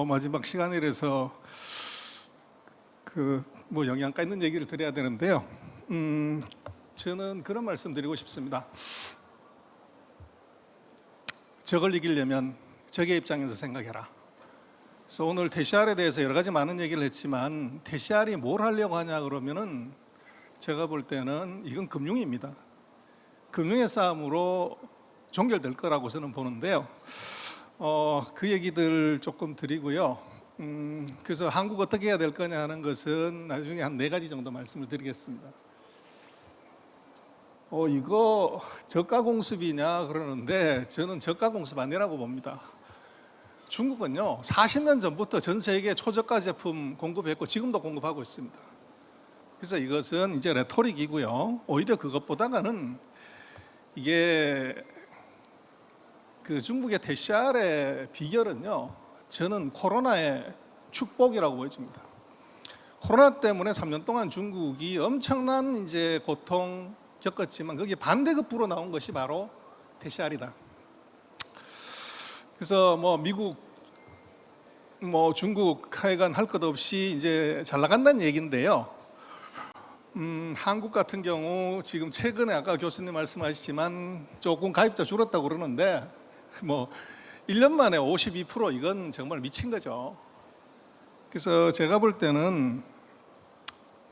마지막 시간이라서 영양가 있는 얘기를 드려야 되는데요. 저는 그런 말씀 드리고 싶습니다. 적을 이기려면 적의 입장에서 생각해라. 그래서 오늘 TCR에 대해서 여러 가지 많은 얘기를 했지만 TCR이 뭘 하려고 하냐 그러면은 제가 볼 때는 이건 금융입니다. 금융의 싸움으로 종결될 거라고 저는 보는데요. 그 얘기들 조금 드리고요. 그래서 한국 어떻게 해야 될 거냐 하는 것은 나중에 한 4가지 정도 말씀을 드리겠습니다. 이거 저가 공습이냐 그러는데 저는 저가 공습 아니라고 봅니다. 중국은요 40년 전부터 전 세계 초저가 제품 공급했고 지금도 공급하고 있습니다. 그래서 이것은 이제 레토릭이고요. 오히려 그것보다는 이게 그 중국의 TCR의 비결은요, 저는 코로나의 축복이라고 보여집니다. 코로나 때문에 3년 동안 중국이 엄청난 이제 고통 겪었지만 거기에 반대급부로 나온 것이 바로 TCR이다. 그래서 미국, 중국 하여간 할 것 없이 이제 잘 나간다는 얘기인데요. 한국 같은 경우 지금 최근에 아까 교수님 말씀하셨지만 조금 가입자 줄었다고 그러는데 1년 만에 52% 이건 정말 미친 거죠. 그래서 제가 볼 때는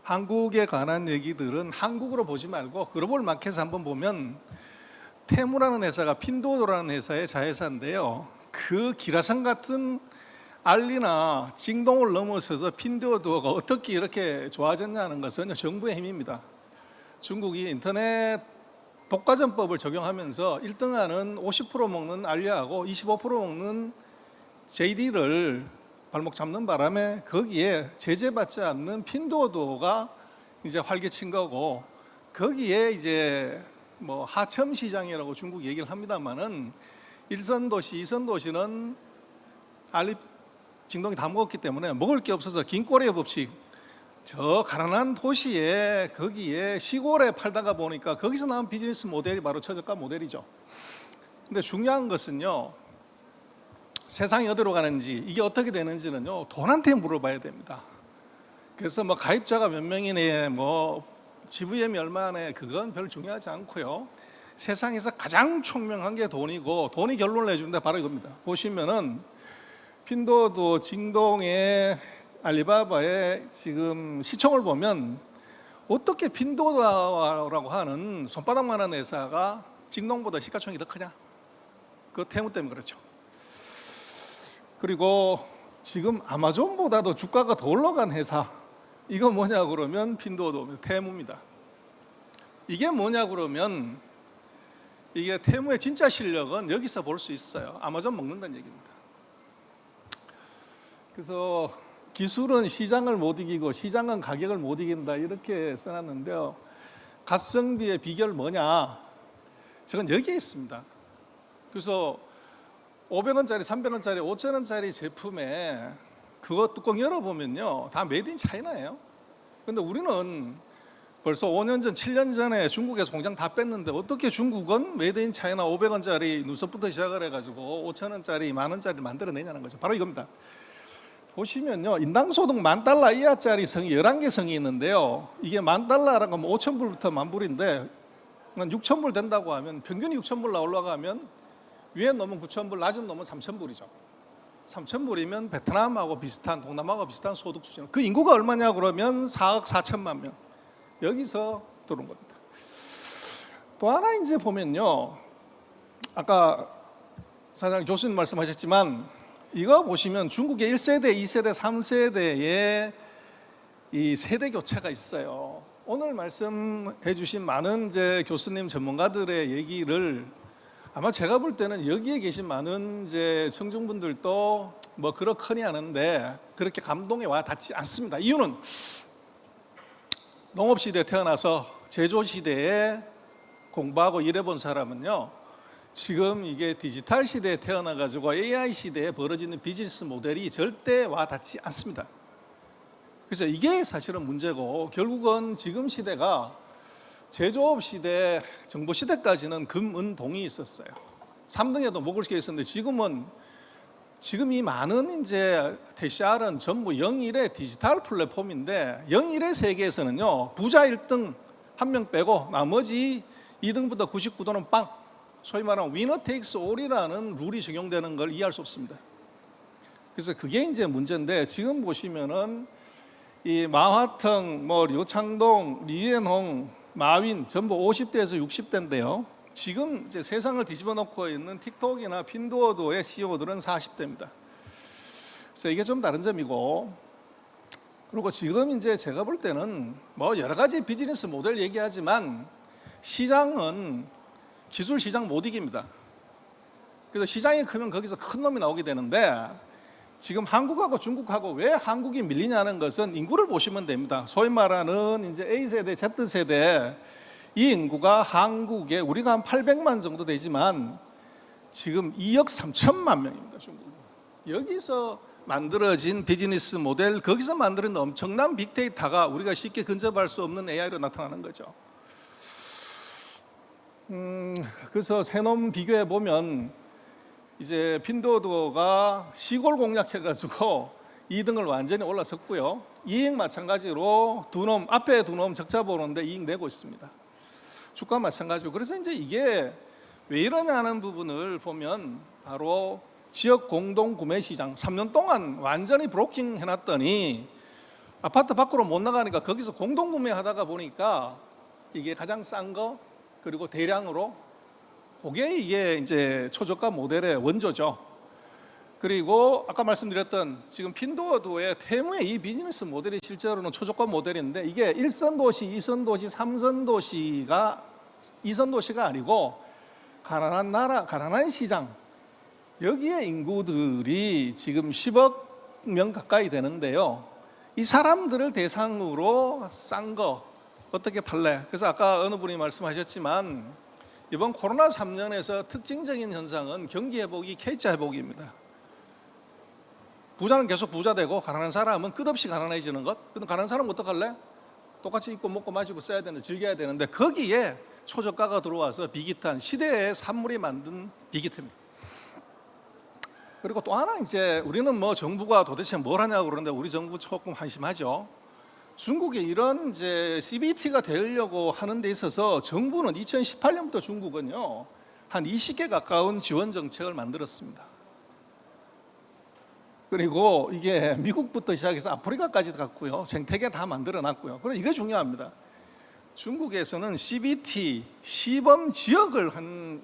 한국에 관한 얘기들은 한국으로 보지 말고 글로벌 마켓에서 한번 보면 테무라는 회사가 핀도어라는 회사의 자회사인데요. 그 기라성 같은 알리나 징동을 넘어서서 핀도어가 어떻게 이렇게 좋아졌냐는 것은 정부의 힘입니다. 중국이 인터넷 독과점법을 적용하면서 1등하는 50% 먹는 알리하고 25% 먹는 JD를 발목 잡는 바람에 거기에 제재받지 않는 핀도어가 이제 활개친 거고, 거기에 이제 하청 시장이라고 중국 얘기를 합니다만은 1선 도시, 2선 도시는 알리 징동이 다 먹었기 때문에 먹을 게 없어서 긴 꼬리의 법칙, 저 가난한 도시에 거기에 시골에 팔다가 보니까 거기서 나온 비즈니스 모델이 바로 저저가 모델이죠. 근데 중요한 것은요, 세상이 어디로 가는지 이게 어떻게 되는지는요 돈한테 물어봐야 됩니다. 그래서 가입자가 몇 명이네, GVM이 얼마네, 그건 별 중요하지 않고요. 세상에서 가장 총명한 게 돈이고, 돈이 결론을 내주는데 바로 이겁니다. 보시면은 핀도어도 징동의 알리바바의 지금 시총을 보면 어떻게 핀도어라고 하는 손바닥만한 회사가 징동보다 시가총액이 더 크냐? 그 테무 때문에 그렇죠. 그리고 지금 아마존보다도 주가가 더 올라간 회사, 이거 뭐냐 그러면 핀도어도 테무입니다. 이게 뭐냐 그러면 이게 테무의 진짜 실력은 여기서 볼 수 있어요. 아마존 먹는다는 얘기입니다. 그래서 기술은 시장을 못 이기고 시장은 가격을 못 이긴다 이렇게 써놨는데요. 가성비의 비결 뭐냐? 저건 여기에 있습니다. 그래서 500원짜리, 300원짜리, 5,000원짜리 제품에 그거 뚜껑 열어보면요 다 메이드 인 차이나예요. 근데 우리는 벌써 5년 전, 7년 전에 중국에서 공장 다 뺐는데 어떻게 중국은 메이드 인 차이나 500원짜리 눈썹부터 시작을 해가지고 5,000원짜리, 만원짜리 만들어내냐는 거죠. 바로 이겁니다. 보시면요, 인당소득 $10,000 이하짜리 성이 11개 성이 있는데요. 이게 $10,000라는 건 5,000불부터 10,000불인데 6,000불 된다고 하면 평균이 6,000불 올라가면 위에 넘으면 9,000불, 낮은 넘으면 3,000불이죠. 3,000불이면 베트남하고 비슷한, 동남아하고 비슷한 소득 수준. 그 인구가 얼마냐 그러면 4억 4천만 명. 여기서 들어온 겁니다. 또 하나 이제 보면요, 아까 사장님 교수님 말씀하셨지만 이거 보시면 중국의 1세대, 2세대, 3세대의 이 세대 교체가 있어요. 오늘 말씀해 주신 많은 이제 교수님 전문가들의 얘기를 아마 제가 볼 때는 여기에 계신 많은 이제 청중분들도 그렇거니 하는데 그렇게 감동에 와 닿지 않습니다. 이유는 농업시대에 태어나서 제조시대에 공부하고 일해본 사람은요, 지금 이게 디지털 시대에 태어나가지고 AI 시대에 벌어지는 비즈니스 모델이 절대 와 닿지 않습니다. 그래서 이게 사실은 문제고, 결국은 지금 시대가 제조업 시대, 정보 시대까지는 금, 은, 동이 있었어요. 3등에도 먹을 게 있었는데 지금은 지금 이 많은 이제 TCR은 전부 영일의 디지털 플랫폼인데 영일의 세계에서는요 부자 1등 한 명 빼고 나머지 2등부터 99도는 빵, 소위 말하는 위너 테이크스 올이라는 룰이 적용되는 걸 이해할 수 없습니다. 그래서 그게 이제 문제인데 지금 보시면은 이 마화腾, 뭐 류창동, 리앤홍, 마윈 전부 50대에서 60대인데요. 지금 이제 세상을 뒤집어 놓고 있는 틱톡이나 핀두어도의 CEO들은 40대입니다. 그래서 이게 좀 다른 점이고, 그리고 지금 이제 제가 볼 때는 뭐 여러 가지 비즈니스 모델 얘기하지만 시장은 기술 시장 못 이깁니다. 그래서 시장이 크면 거기서 큰 놈이 나오게 되는데 지금 한국하고 중국하고 왜 한국이 밀리냐는 것은 인구를 보시면 됩니다. 소위 말하는 이제 A세대, Z세대 이 인구가 한국에 우리가 한 800만 정도 되지만 지금 2억 3천만 명입니다. 중국. 여기서 만들어진 비즈니스 모델, 거기서 만드는 엄청난 빅데이터가 우리가 쉽게 근접할 수 없는 AI로 나타나는 거죠. 그래서 세 놈 비교해 보면 이제 핀두어도가 시골 공략해가지고 2등을 완전히 올라섰고요. 이익 마찬가지로 두 놈, 앞에 두 놈 적자 보는데 이익 내고 있습니다. 주가 마찬가지고. 그래서 이제 이게 왜 이러냐는 부분을 보면 바로 지역 공동 구매 시장 3년 동안 완전히 브로킹 해놨더니 아파트 밖으로 못 나가니까 거기서 공동 구매하다가 보니까 이게 가장 싼 거 그리고 대량으로 그게 이게 이제 초저가 모델의 원조죠. 그리고 아까 말씀드렸던 지금 핀두어도의 테무의 이 비즈니스 모델이 실제로는 초저가 모델인데 이게 1선 도시, 2선 도시, 3선 도시가 2선 도시가 아니고 가난한 나라, 가난한 시장 여기에 인구들이 지금 10억 명 가까이 되는데요. 이 사람들을 대상으로 싼 거 어떻게 팔래? 그래서 아까 어느 분이 말씀하셨지만 이번 코로나 3년에서 특징적인 현상은 경기 회복이 K자 회복입니다. 부자는 계속 부자 되고 가난한 사람은 끝없이 가난해지는 것. 그럼 가난한 사람은 어떡할래? 똑같이 입고 먹고 마시고 써야 되는데 즐겨야 되는데 거기에 초저가가 들어와서 비기탄 시대의 산물이 만든 비기트입니다. 그리고 또 하나 이제 우리는 뭐 정부가 도대체 뭘 하냐고 그러는데 우리 정부 조금 한심하죠. 중국이 이런 이제 CBT가 되려고 하는 데 있어서 정부는 2018년부터 중국은요 한 20개 가까운 지원 정책을 만들었습니다. 그리고 이게 미국부터 시작해서 아프리카까지 갔고요. 생태계 다 만들어놨고요. 그리고 이게 중요합니다. 중국에서는 CBT 시범 지역을 한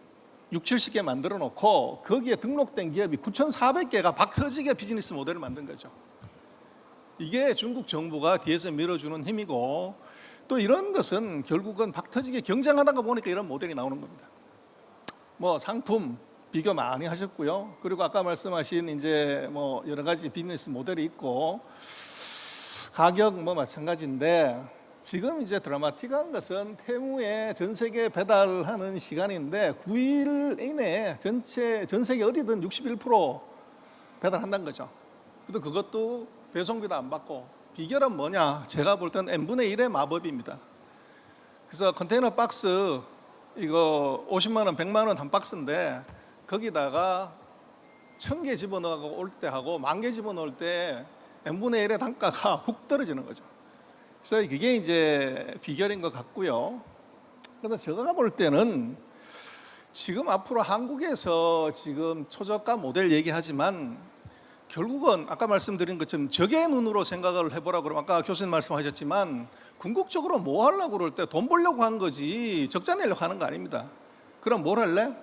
6, 70개 만들어 놓고 거기에 등록된 기업이 9,400개가 박 터지게 비즈니스 모델을 만든 거죠. 이게 중국 정부가 뒤에서 밀어주는 힘이고 또 이런 것은 결국은 박 터지게 경쟁하다가 보니까 이런 모델이 나오는 겁니다. 뭐 상품 비교 많이 하셨고요. 그리고 아까 말씀하신 이제 뭐 여러 가지 비즈니스 모델이 있고 가격 뭐 마찬가지인데 지금 이제 드라마틱한 것은 테무에 전 세계 배달하는 시간인데 9일 이내에 전 세계 어디든 61% 배달한다는 거죠. 그래도 그것도 배송비도 안 받고 비결은 뭐냐? 제가 볼 때는 n분의 1의 마법입니다. 그래서 컨테이너 박스 이거 50만 원, 100만 원 한 박스인데 거기다가 1000개 집어넣고 올 때 하고 10,000개 집어넣을 때 n분의 1의 단가가 훅 떨어지는 거죠. 그래서 그게 이제 비결인 것 같고요. 그래서 제가 볼 때는 지금 앞으로 한국에서 지금 초저가 모델 얘기하지만 결국은 아까 말씀드린 것처럼 적의 눈으로 생각을 해보라 그러면 아까 교수님 말씀하셨지만 궁극적으로 뭐 하려고 그럴 때 돈 벌려고 한 거지 적자 내려고 하는 거 아닙니다. 그럼 뭘 할래?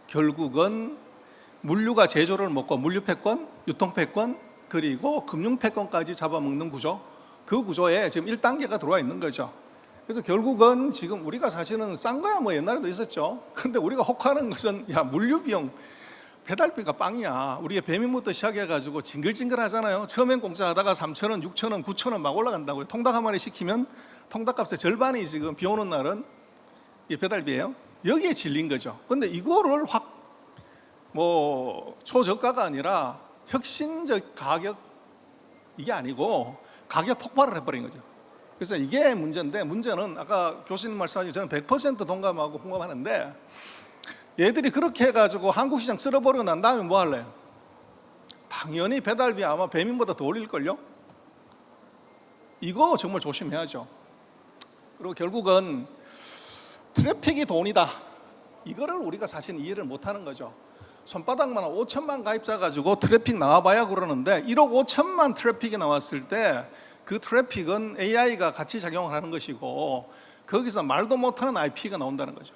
결국은 물류가 제조를 먹고 물류 패권, 유통 패권 그리고 금융 패권까지 잡아먹는 구조 그 구조에 지금 1단계가 들어와 있는 거죠. 그래서 결국은 지금 우리가 사실은 싼 거야 뭐 옛날에도 있었죠. 근데 우리가 혹하는 것은 야 물류 비용 배달비가 빵이야. 우리가 배민부터 시작해가지고 징글징글 하잖아요. 처음엔 공짜 하다가 3,000원, 6,000원, 9,000원 막 올라간다고요. 통닭 한 마리 시키면 통닭값의 절반이 지금 비 오는 날은 이 배달비예요. 여기에 질린 거죠. 근데 이거를 확 뭐 초저가가 아니라 혁신적 가격 이게 아니고 가격 폭발을 해버린 거죠. 그래서 이게 문제인데 문제는 아까 교수님 말씀하신 저는 100% 동감하고 공감하는데 얘들이 그렇게 해가지고 한국 시장 쓸어버리고 난 다음에 뭐 할래? 당연히 배달비 아마 배민보다 더 올릴걸요? 이거 정말 조심해야죠. 그리고 결국은 트래픽이 돈이다. 이거를 우리가 사실 이해를 못하는 거죠. 손바닥만 5천만 가입자 가지고 트래픽 나와봐야 그러는데 1억 5천만 트래픽이 나왔을 때 그 트래픽은 AI가 같이 작용을 하는 것이고 거기서 말도 못하는 IP가 나온다는 거죠.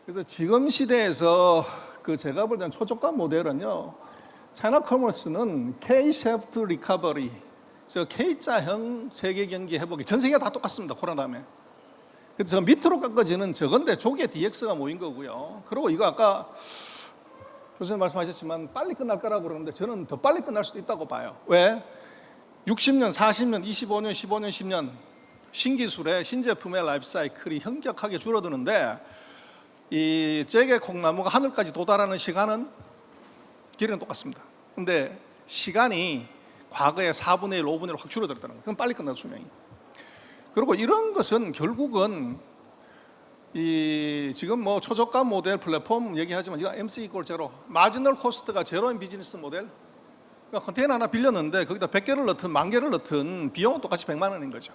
그래서 지금 시대에서 그 제가 볼 때는 초저가 모델은요, 차이나 커머스는 K-shaped recovery, 저 K자형 세계 경기 회복이 전 세계가 다 똑같습니다. 코로나 다음에. 그래서 밑으로 깎아지는 저건데 조개 DX가 모인 거고요. 그리고 이거 아까 교수님 말씀하셨지만 빨리 끝날 거라고 그러는데 저는 더 빨리 끝날 수도 있다고 봐요. 왜? 60년, 40년, 25년, 15년, 10년 신기술의 신제품의 라이프 사이클이 현격하게 줄어드는데 이 재개 콩나무가 하늘까지 도달하는 시간은 길이는 똑같습니다. 근데 시간이 과거의 4분의 1, 5분의 1로 확 줄어들었다는 거예요. 그럼 빨리 끝나죠, 수명이. 그리고 이런 것은 결국은 이 지금 뭐 초저가 모델 플랫폼 얘기하지만 이거 MC 이퀄 제로, 마지널 코스트가 제로인 비즈니스 모델. 그러니까 컨테이너 하나 빌렸는데 거기다 100개를 넣든 10,000개를 넣든 비용은 똑같이 100만 원인 거죠.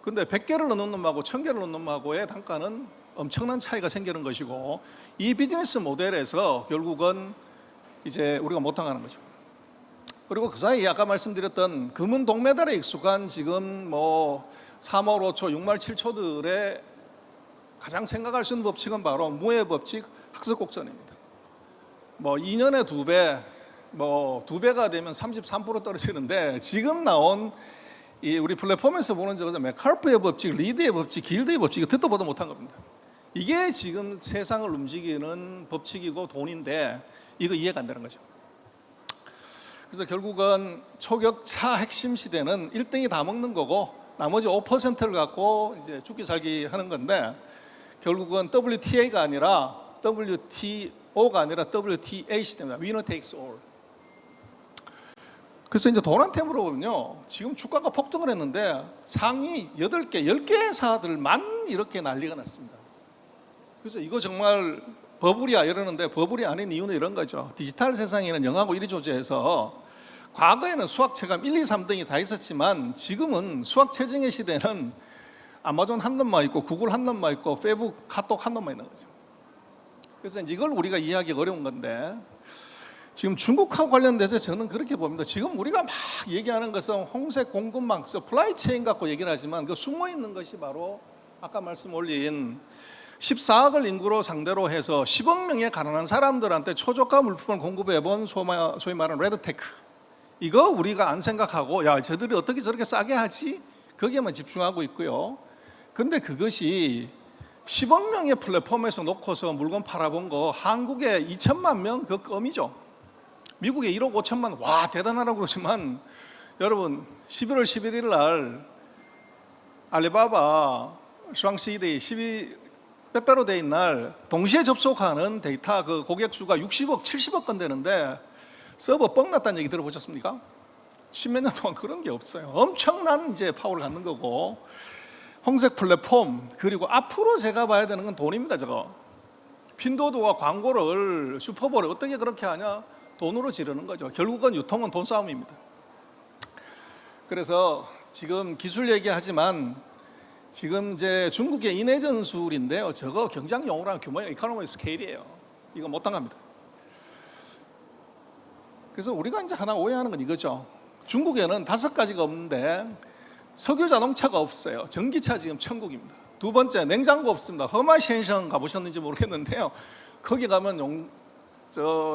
근데 100개를 넣는 놈하고 1000개를 넣는 놈하고의 단가는 엄청난 차이가 생기는 것이고 이 비즈니스 모델에서 결국은 이제 우리가 못 당하는 거죠. 그리고 그 사이에 아까 말씀드렸던 금은 동메달에 익숙한 지금 뭐 3월 5초, 6말 7초들의 가장 생각할 수 있는 법칙은 바로 무해 법칙, 학습 곡선입니다. 뭐 2년에 2배, 뭐 2배가 되면 33% 떨어지는데 지금 나온 이 우리 플랫폼에서 보는 저거 맥칼프의 법칙, 리드의 법칙, 길드의 법칙, 듣도 보도 못한 겁니다. 이게 지금 세상을 움직이는 법칙이고 돈인데 이거 이해가 안 되는 거죠. 그래서 결국은 초격차 핵심 시대는 1등이 다 먹는 거고 나머지 5%를 갖고 이제 죽기 살기 하는 건데 결국은 WTA가 아니라 WTO가 아니라 WTA 시대입니다. Winner takes all. 그래서 이제 돈한테 물어보면요, 지금 주가가 폭등을 했는데 상위 8개, 10개 회사들만 이렇게 난리가 났습니다. 그래서 이거 정말 버블이야 이러는데 버블이 아닌 이유는 이런 거죠. 디지털 세상에는 0하고 1이 존재해서 과거에는 수학 체감 1, 2, 3등이 다 있었지만 지금은 수학 체증의 시대는 아마존 한 놈만 있고 구글 한 놈만 있고 페이북, 카톡 한 놈만 있는 거죠. 그래서 이제 이걸 우리가 이해하기 어려운 건데 지금 중국하고 관련돼서 저는 그렇게 봅니다. 지금 우리가 막 얘기하는 것은 홍색 공급망, 서플라이 체인 갖고 얘기를 하지만 그 숨어 있는 것이 바로 아까 말씀 올린 14억을 인구로 상대로 해서 10억 명의 가난한 사람들한테 초저가 물품을 공급해본 소위 말하는 레드테크, 이거 우리가 안 생각하고 야 저들이 어떻게 저렇게 싸게 하지? 거기에만 집중하고 있고요. 근데 그것이 10억 명의 플랫폼에서 놓고서 물건 팔아본 거 한국에 2천만 명 그 껌이죠. 미국에 1억 5천만, 와 대단하다고 그러지만 여러분 11월 11일 날 알리바바 슈앙시데이 12 빼빼로 데이 날 동시에 접속하는 데이터 그 고객 수가 60억, 70억 건 되는데 서버 뻥 났다는 얘기 들어보셨습니까? 10몇 년 동안 그런 게 없어요. 엄청난 이제 파워를 갖는 거고 홍색 플랫폼, 그리고 앞으로 제가 봐야 되는 건 돈입니다. 저거 핀도드와 광고를 슈퍼볼을 어떻게 그렇게 하냐? 돈으로 지르는 거죠. 결국은 유통은 돈 싸움입니다. 그래서 지금 기술 얘기하지만 지금 이제 중국의 인해 전술인데요. 저거 경장 용어랑 규모의 이코노미 스케일이에요. 이거 못 당합니다. 그래서 우리가 이제 하나 오해하는 건 이거죠. 중국에는 5가지가 없는데 석유 자동차가 없어요. 전기차 지금 천국입니다. 두 번째, 냉장고 없습니다. 허마시엔성 가보셨는지 모르겠는데요. 거기 가면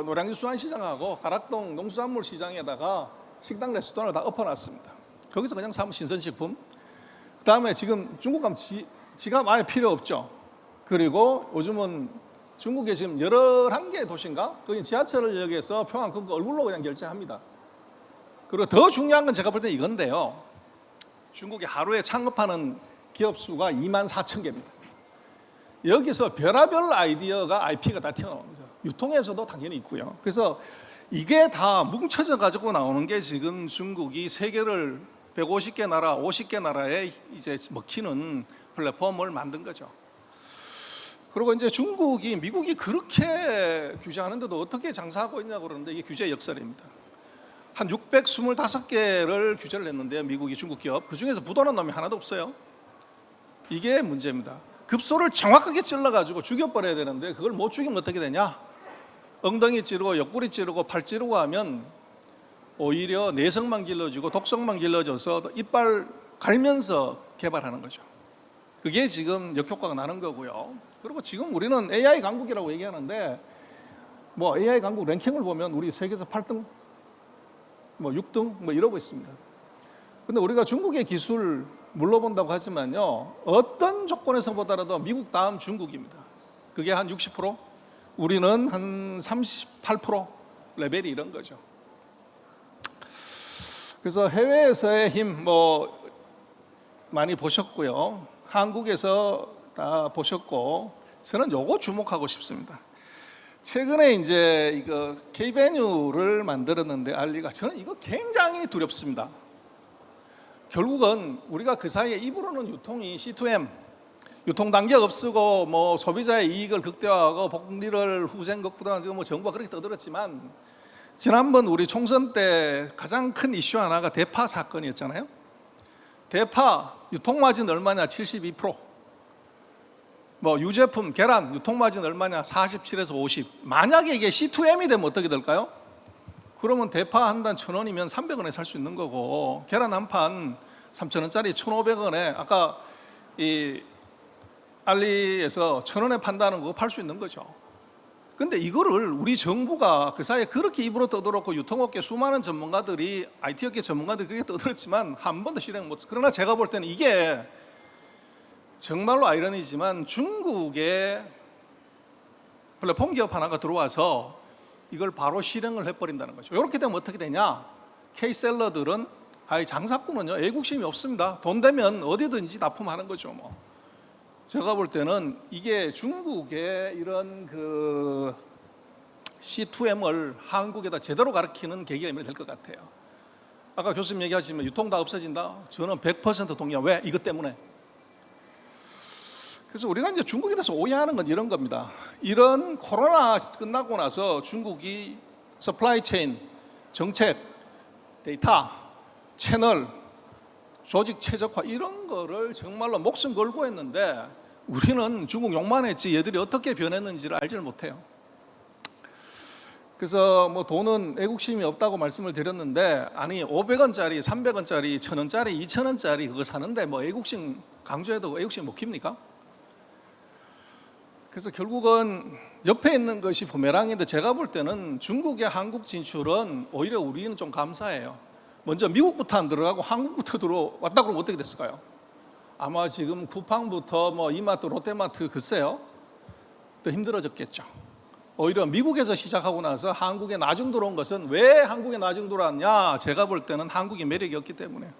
노량진 수안시장하고 가락동 농수산물 시장에다가 식당 레스토랑을 다 엎어놨습니다. 거기서 그냥 사면 신선식품. 그 다음에 지금 중국 가면 지갑 아예 필요 없죠. 그리고 요즘은 중국에 지금 11개의 도시인가? 거기 지하철역에서 평양 그거 얼굴로 그냥 결제합니다. 그리고 더 중요한 건 제가 볼 때 이건데요. 중국이 하루에 창업하는 기업 수가 24,000개입니다. 여기서 별의별 아이디어가 IP가 다 튀어나오는 거죠. 유통에서도 당연히 있고요. 그래서 이게 다 뭉쳐져 가지고 나오는 게 지금 중국이 세계를 150개 나라, 50개 나라에 이제 먹히는 플랫폼을 만든 거죠. 그리고 이제 중국이 미국이 그렇게 규제하는데도 어떻게 장사하고 있냐고 그러는데 이게 규제의 역설입니다. 한 625개를 규제를 했는데요. 미국이 중국 기업. 그중에서 부도난 놈이 하나도 없어요. 이게 문제입니다. 급소를 정확하게 찔러가지고 죽여버려야 되는데 그걸 못 죽이면 어떻게 되냐? 엉덩이 찌르고 옆구리 찌르고 팔 찌르고 하면 오히려 내성만 길러지고 독성만 길러져서 이빨 갈면서 개발하는 거죠. 그게 지금 역효과가 나는 거고요. 그리고 지금 우리는 AI 강국이라고 얘기하는데 뭐 AI 강국 랭킹을 보면 우리 세계에서 8등, 뭐 6등 뭐 이러고 있습니다. 근데 우리가 중국의 기술 물러본다고 하지만요, 어떤 조건에서 보더라도 미국 다음 중국입니다. 그게 한 60%, 우리는 한 38% 레벨이 이런 거죠. 그래서 해외에서의 힘 뭐 많이 보셨고요, 한국에서 다 보셨고, 저는 요거 주목하고 싶습니다. 최근에 이제 이거 K베뉴를 만들었는데 알리가, 저는 이거 굉장히 두렵습니다. 결국은 우리가 그 사이에 입으로는 유통이 C2M, 유통 단계가 없고 뭐 소비자의 이익을 극대화하고 복리를 후생 극대화하고 뭐 정부가 그렇게 떠들었지만, 지난번 우리 총선 때 가장 큰 이슈 하나가 대파 사건이었잖아요. 대파 유통 마진 얼마냐? 72%. 뭐 유제품 계란 유통 마진 얼마냐? 47에서 50. 만약에 이게 C2M이 되면 어떻게 될까요? 그러면 대파 한 단 1,000원이면 300원에 살 수 있는 거고, 계란 한 판 3,000원짜리 1,500원에 아까 이 알리에서 1,000원에 판다는 거 팔 수 있는 거죠. 근데 이거를 우리 정부가 그 사이에 그렇게 입으로 떠들었고, 유통업계 수많은 전문가들이, IT업계 전문가들이 그렇게 떠들었지만 한 번도 실행 못. 그러나 제가 볼 때는 이게 정말로 아이러니지만 중국의 플랫폼 기업 하나가 들어와서 이걸 바로 실행을 해버린다는 거죠. 이렇게 되면 어떻게 되냐? K셀러들은 장사꾼은요 애국심이 없습니다. 돈 되면 어디든지 납품하는 거죠. 뭐 제가 볼 때는 이게 중국의 이런 그 C2M을 한국에다 제대로 가르치는 계기가 될 것 같아요. 아까 교수님 얘기하시면 유통 다 없어진다. 저는 100% 동의해요. 왜? 이것 때문에. 그래서 우리가 이제 중국에 대해서 오해하는 건 이런 겁니다. 이런 코로나 끝나고 나서 중국이 서플라이 체인, 정책, 데이터, 채널, 조직 최적화 이런 거를 정말로 목숨 걸고 했는데, 우리는 중국 욕만 했지 얘들이 어떻게 변했는지를 알지를 못해요. 그래서 뭐 돈은 애국심이 없다고 말씀을 드렸는데, 아니 500원짜리, 300원짜리, 1,000원짜리, 2,000원짜리 그거 사는데 뭐 애국심 강조해도 애국심 먹힙니까? 그래서 결국은 옆에 있는 것이 부메랑인데, 제가 볼 때는 중국의 한국 진출은 오히려 우리는 좀 감사해요. 먼저 미국부터 안 들어가고 한국부터 들어왔다 그러면 어떻게 됐을까요? 아마 지금 쿠팡부터 뭐 이마트, 롯데마트 글쎄요 더 힘들어졌겠죠. 오히려 미국에서 시작하고 나서 한국에 나중 들어온 것은, 왜 한국에 나중 들어왔냐? 제가 볼 때는 한국의 매력이 없기 때문에.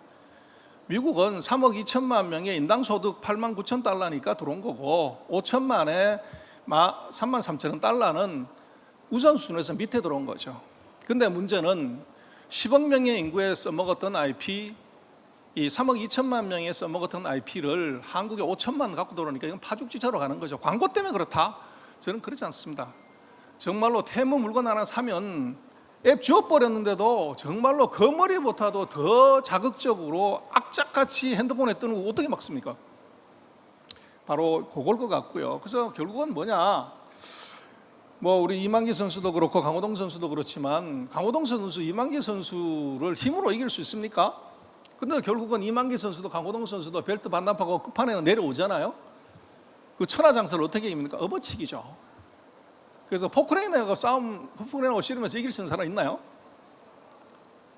미국은 3억 2천만 명의 인당 소득 8만 9천 달러니까 들어온 거고, 5천만에 3만 3천 달러는 우선순위에서 밑에 들어온 거죠. 근데 문제는 10억 명의 인구에 써먹었던 IP, 이 3억 2천만 명에 써먹었던 IP를 한국에 5천만 갖고 들어오니까 이건 파죽지처로 가는 거죠. 광고 때문에 그렇다? 저는 그렇지 않습니다. 정말로 테무 물건 하나 사면 앱 지워버렸는데도 정말로 거머리보다도 더 자극적으로 악착같이 핸드폰에 뜨는 거 어떻게 막습니까? 바로 그걸 것 같고요. 그래서 결국은 뭐냐, 뭐 우리 이만기 선수도 그렇고 강호동 선수도 그렇지만, 강호동 선수, 이만기 선수를 힘으로 이길 수 있습니까? 근데 결국은 이만기 선수도 강호동 선수도 벨트 반납하고 끝판에는 내려오잖아요. 그 천하장사를 어떻게 이깁니까? 업어치기죠. 그래서 포크레인하고 포크레인하고 씨름해서 이길 수 있는 사람 있나요?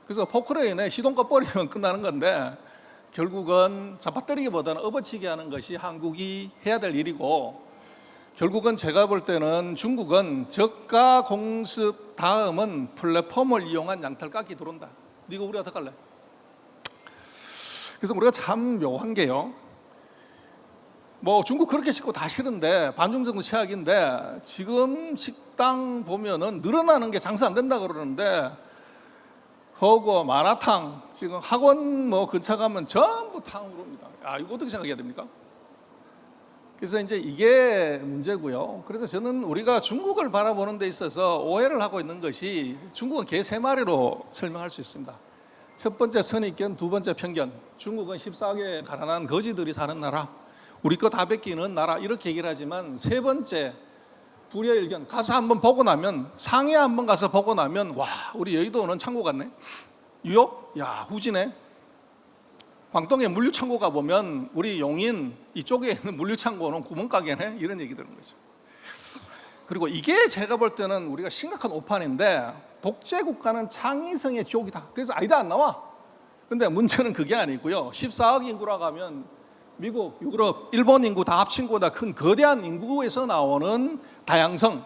그래서 포크레인에 시동 꺼버리면 끝나는 건데, 결국은 잡아뜨리기보다는 업어치기 하는 것이 한국이 해야 될 일이고, 결국은 제가 볼 때는 중국은 저가 공습 다음은 플랫폼을 이용한 양탈각이 들어온다. 이거 우리 어떡 할래? 그래서 우리가 참 묘한 게요, 뭐 중국 그렇게 짓고 다 싫은데 반중 정도 최악인데, 지금 식당 보면은 늘어나는 게 장사 안 된다 그러는데, 허거 마라탕 지금 학원 뭐 근처 가면 전부 탕으로 옵니다. 이거 어떻게 생각해야 됩니까? 그래서 이제 이게 문제고요. 그래서 저는 우리가 중국을 바라보는 데 있어서 오해를 하고 있는 것이 중국은 개 세 마리로 설명할 수 있습니다. 첫 번째 선입견, 두 번째 편견. 중국은 14억의 가난한 거지들이 사는 나라, 우리 거 다 뺏기는 나라, 이렇게 얘기를 하지만 세 번째 불여일견, 가서 한번 보고 나면, 상해 한번 가서 보고 나면 와, 우리 여의도는 창고 같네. 뉴욕? 야, 후지네. 광동에 물류창고 가보면 우리 용인 이쪽에 있는 물류창고는 구멍가게네, 이런 얘기 들은 거죠. 그리고 이게 제가 볼 때는 우리가 심각한 오판인데, 독재국가는 창의성의 지옥이다. 그래서 아이디어 안 나와. 근데 문제는 그게 아니고요. 14억 인구라고 하면 미국, 유럽, 일본 인구 다 합친 것보다 큰 거대한 인구에서 나오는 다양성,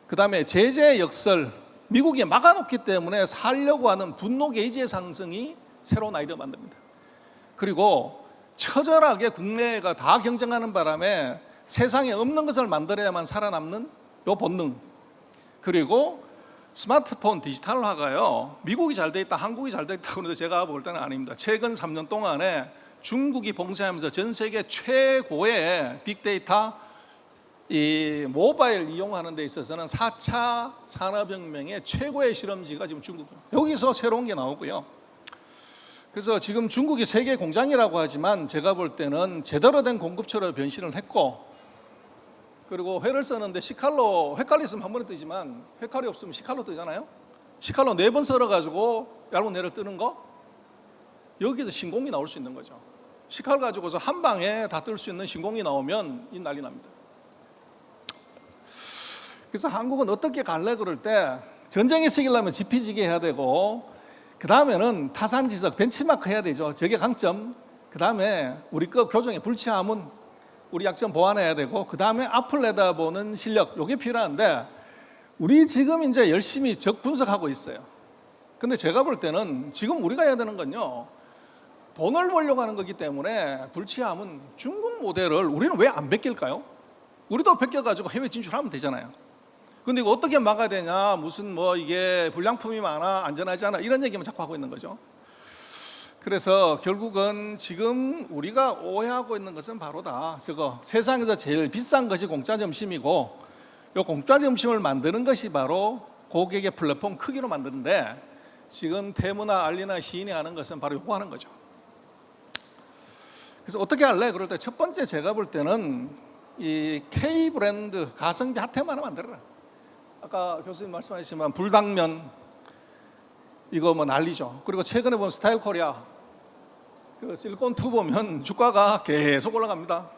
그 다음에 제재 역설, 미국이 막아놓기 때문에 살려고 하는 분노 게이지의 상승이 새로운 아이디어 만듭니다. 그리고 처절하게 국내가 다 경쟁하는 바람에 세상에 없는 것을 만들어야만 살아남는 요 본능, 그리고 스마트폰 디지털화가요, 미국이 잘 돼 있다, 한국이 잘 돼 있다고 하는데 제가 볼 때는 아닙니다. 최근 3년 동안에 중국이 봉쇄하면서 전 세계 최고의 빅데이터, 이 모바일 이용하는 데 있어서는 4차 산업혁명의 최고의 실험지가 지금 중국입니다. 여기서 새로운 게 나오고요. 그래서 지금 중국이 세계 공장이라고 하지만 제가 볼 때는 제대로 된 공급처로 변신을 했고, 그리고 회를 쓰는데 시칼로, 회칼이 있으면 한 번에 뜨지만 회칼이 없으면 시칼로 뜨잖아요. 시칼로 4번 썰어가지고 얇은 회를 뜨는 거, 여기서 신공이 나올 수 있는 거죠. 시칼 가지고서 한 방에 다 뜰 수 있는 신공이 나오면 이 난리 납니다. 그래서 한국은 어떻게 갈래 그럴 때 전쟁에 쓰기려면 지피지기 해야 되고, 그 다음에는 타산지석, 벤치마크 해야 되죠. 저게 강점. 그 다음에 우리 거 교정의 불치함은 우리 약점 보완해야 되고, 그 다음에 앞을 내다보는 실력, 이게 필요한데 우리 지금 이제 열심히 적 분석하고 있어요. 근데 제가 볼 때는 지금 우리가 해야 되는 건요, 돈을 벌려고 하는 거기 때문에 불치함은 중국 모델을 우리는 왜 안 베낄까요? 우리도 베껴가지고 해외 진출하면 되잖아요. 근데 이거 어떻게 막아야 되냐, 무슨 뭐 이게 불량품이 많아, 안전하지 않아, 이런 얘기만 자꾸 하고 있는 거죠. 그래서 결국은 지금 우리가 오해하고 있는 것은 바로 다 저거, 세상에서 제일 비싼 것이 공짜 점심이고, 이 공짜 점심을 만드는 것이 바로 고객의 플랫폼 크기로 만드는데, 지금 테무나 알리나 시인이 하는 것은 바로 이거 하는 거죠. 그래서 어떻게 할래? 그럴 때 첫 번째 제가 볼 때는 이 K 브랜드 가성비 핫템 하나 만들어라. 아까 교수님 말씀하셨지만 불당면 이거 뭐 난리죠. 그리고 최근에 보면 스타일 코리아, 그 실리콘2 보면 주가가 계속 올라갑니다.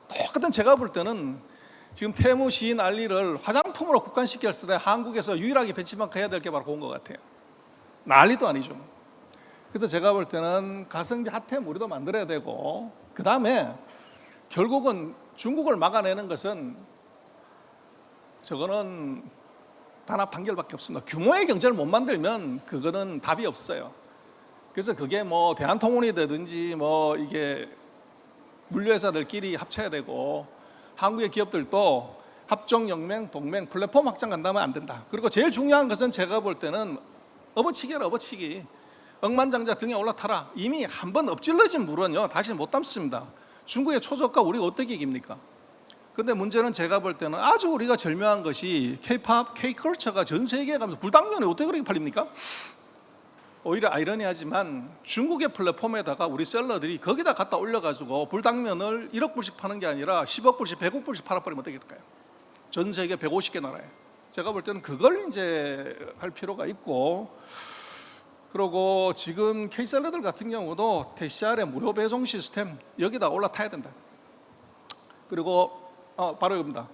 똑같은, 제가 볼 때는 지금 테무, 시인, 알리를 화장품으로 국한시켰을 때 한국에서 유일하게 벤치마크 해야 될 게 바로 그건 것 같아요. 난리도 아니죠. 그래서 제가 볼 때는 가성비 핫템 우리도 만들어야 되고, 그 다음에 결국은 중국을 막아내는 것은 저거는 단합 단결밖에 없습니다. 규모의 경제를 못 만들면 그거는 답이 없어요. 그래서 그게 뭐 대한통운이 되든지 뭐 이게 물류회사들끼리 합쳐야 되고, 한국의 기업들도 합종연맹, 동맹, 플랫폼 확장 간다면 안 된다. 그리고 제일 중요한 것은 제가 볼 때는 업어치기라, 업어치기. 억만장자 등에 올라타라. 이미 한번 엎질러진 물은요 다시 못 담습니다. 중국의 초저가 우리가 어떻게 이깁니까? 근데 문제는 제가 볼 때는 아주 우리가 절묘한 것이 K-팝, K-컬처가 전 세계에 가면서 불당면이 어떻게 그렇게 팔립니까? 오히려 아이러니하지만 중국의 플랫폼에다가 우리 셀러들이 거기다 갖다 올려가지고 불당면을 1억 불씩 파는 게 아니라 10억 불씩, 100억 불씩 팔아버리면 어떻게 될까요? 전 세계 150개 나라에. 제가 볼 때는 그걸 이제 할 필요가 있고, 그리고 지금 K셀러들 같은 경우도 TCR의 무료 배송 시스템 여기다 올라타야 된다. 그리고 바로 이겁니다.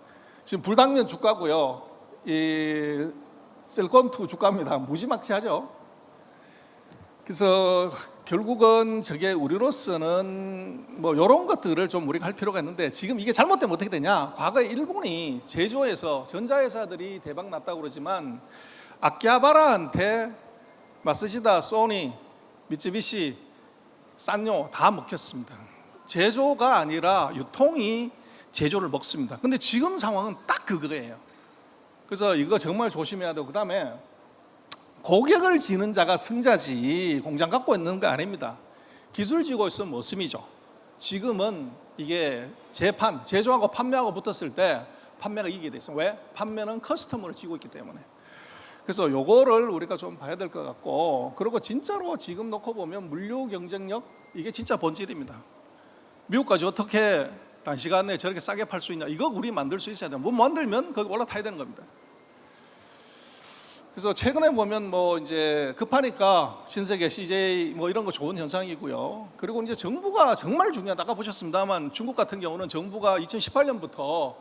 지금 불당면 주가고요, 이 셀콘2 주가입니다. 무지막지하죠. 그래서 결국은 저게 우리로서는 뭐 이런 것들을 좀 우리가 할 필요가 있는데, 지금 이게 잘못되면 어떻게 되냐? 과거에 일본이 제조해서 전자회사들이 대박 났다고 그러지만 아키하바라한테 마쓰시다, 소니, 미쯔비시, 산요 다 먹혔습니다. 제조가 아니라 유통이 제조를 먹습니다. 근데 지금 상황은 딱 그거예요. 그래서 이거 정말 조심해야 되고, 그 다음에 고객을 지는 자가 승자지 공장 갖고 있는 거 아닙니다. 기술 지고 있으면 머슴이죠. 지금은 이게 제조하고 판매하고 붙었을 때 판매가 이기게 돼 있어요. 왜? 판매는 커스텀으로 지고 있기 때문에. 그래서 요거를 우리가 좀 봐야 될 것 같고, 그리고 진짜로 지금 놓고 보면 물류 경쟁력 이게 진짜 본질입니다. 미국까지 어떻게 단시간에 저렇게 싸게 팔 수 있냐, 이거 우리 만들 수 있어야 돼요. 뭐 만들면 거기 올라타야 되는 겁니다. 그래서 최근에 보면 뭐 이제 급하니까 신세계, CJ 뭐 이런 거 좋은 현상이고요. 그리고 이제 정부가 정말 중요하다. 아까 보셨습니다만 중국 같은 경우는 정부가 2018년부터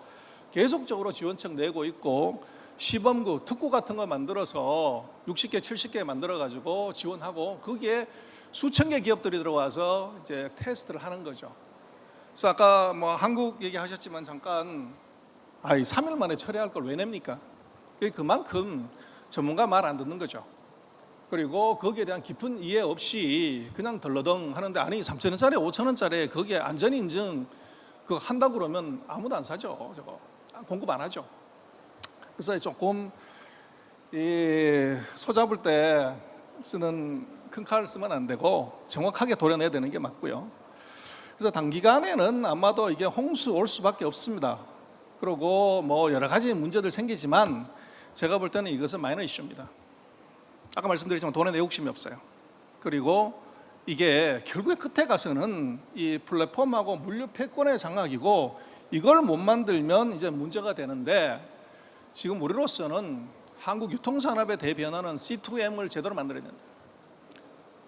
계속적으로 지원책 내고 있고, 시범구, 특구 같은 거 만들어서 60개, 70개 만들어 가지고 지원하고, 거기에 수천 개 기업들이 들어와서 이제 테스트를 하는 거죠. 그래서 아까 뭐 한국 얘기하셨지만 잠깐 3일 만에 처리할 걸 왜 냅니까? 그만큼 전문가 말 안 듣는 거죠. 그리고 거기에 대한 깊은 이해 없이 그냥 덜러덩 하는데, 아니 3,000원짜리 5,000원짜리 거기에 안전 인증 그거 한다고 그러면 아무도 안 사죠. 저거 공급 안 하죠. 그래서 조금 소 잡을 때 쓰는 큰 칼을 쓰면 안 되고 정확하게 도려내야 되는 게 맞고요. 그래서 단기간에는 아마도 이게 홍수 올 수밖에 없습니다. 그리고 뭐 여러 가지 문제들 생기지만 제가 볼 때는 이것은 마이너 이슈입니다. 아까 말씀드렸지만 돈에 내욕심이 없어요. 그리고 이게 결국에 끝에 가서는 이 플랫폼하고 물류 패권의 장악이고, 이걸 못 만들면 이제 문제가 되는데, 지금 우리로서는 한국 유통산업의 대변화는 C2M을 제대로 만들어야 된다.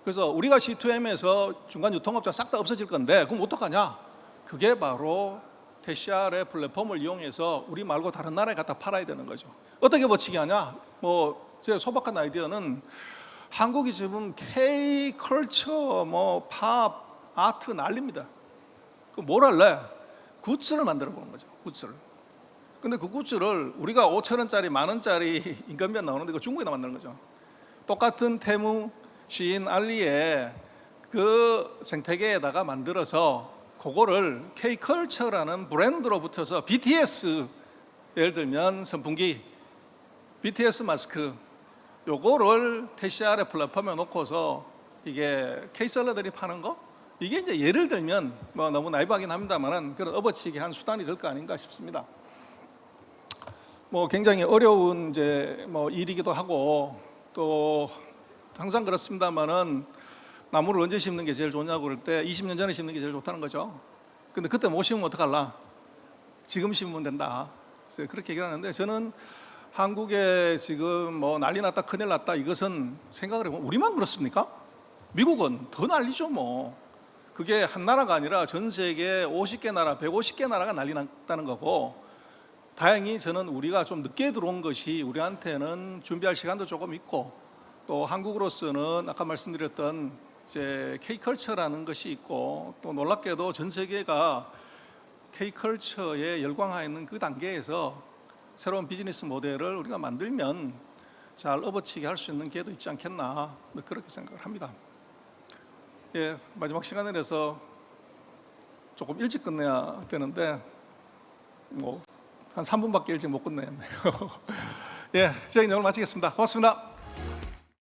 그래서 우리가 C2M에서 중간 유통업자 싹 다 없어질 건데, 그럼 어떡하냐? 그게 바로 TCR의 플랫폼을 이용해서 우리 말고 다른 나라에 갖다 팔아야 되는 거죠. 어떻게 버티게 하냐? 뭐 제 소박한 아이디어는, 한국이 지금 K-컬처, 뭐 팝, 아트 난립니다. 그 뭘 할래? 굿즈를 만들어 보는 거죠. 굿즈를. 근데 그 굿즈를 우리가 5,000원짜리, 만원짜리 인건비가 나오는데 그 중국에다 만드는 거죠. 똑같은 테무, 시인, 알리의 그 생태계에다가 만들어서 그거를 K컬처라는 브랜드로 붙여서 BTS, 예를 들면 선풍기, BTS 마스크, 요거를 TCR의 플랫폼에 놓고서 이게 K셀러들이 파는 거, 이게 이제 예를 들면 뭐 너무 나이브하긴 합니다만은 그런 업어치기 한 수단이 될 거 아닌가 싶습니다. 뭐 굉장히 어려운 이제 뭐 일이기도 하고, 또 항상 그렇습니다만은 나무를 언제 심는 게 제일 좋냐고 그럴 때 20년 전에 심는 게 제일 좋다는 거죠. 근데 그때 못 심으면 어떡할라? 지금 심으면 된다. 그래서 그렇게 얘기하는데, 저는 한국에 지금 뭐 난리 났다, 큰일 났다, 이것은 생각을 해보면 우리만 그렇습니까? 미국은 더 난리죠. 뭐 그게 한 나라가 아니라 전 세계 50개 나라, 150개 나라가 난리 났다는 거고, 다행히 저는 우리가 좀 늦게 들어온 것이 우리한테는 준비할 시간도 조금 있고, 또 한국으로서는 아까 말씀드렸던 이제 K컬처라는 것이 있고, 또 놀랍게도 전 세계가 K컬처에 열광하여 있는 그 단계에서 새로운 비즈니스 모델을 우리가 만들면 잘 업어치게 할 수 있는 기회도 있지 않겠나, 그렇게 생각을 합니다. 예, 마지막 시간에 내서 조금 일찍 끝내야 되는데 뭐 한 3분밖에 일찍 못 끝내겠네요. 예, 저희 오늘 마치겠습니다. 고맙습니다.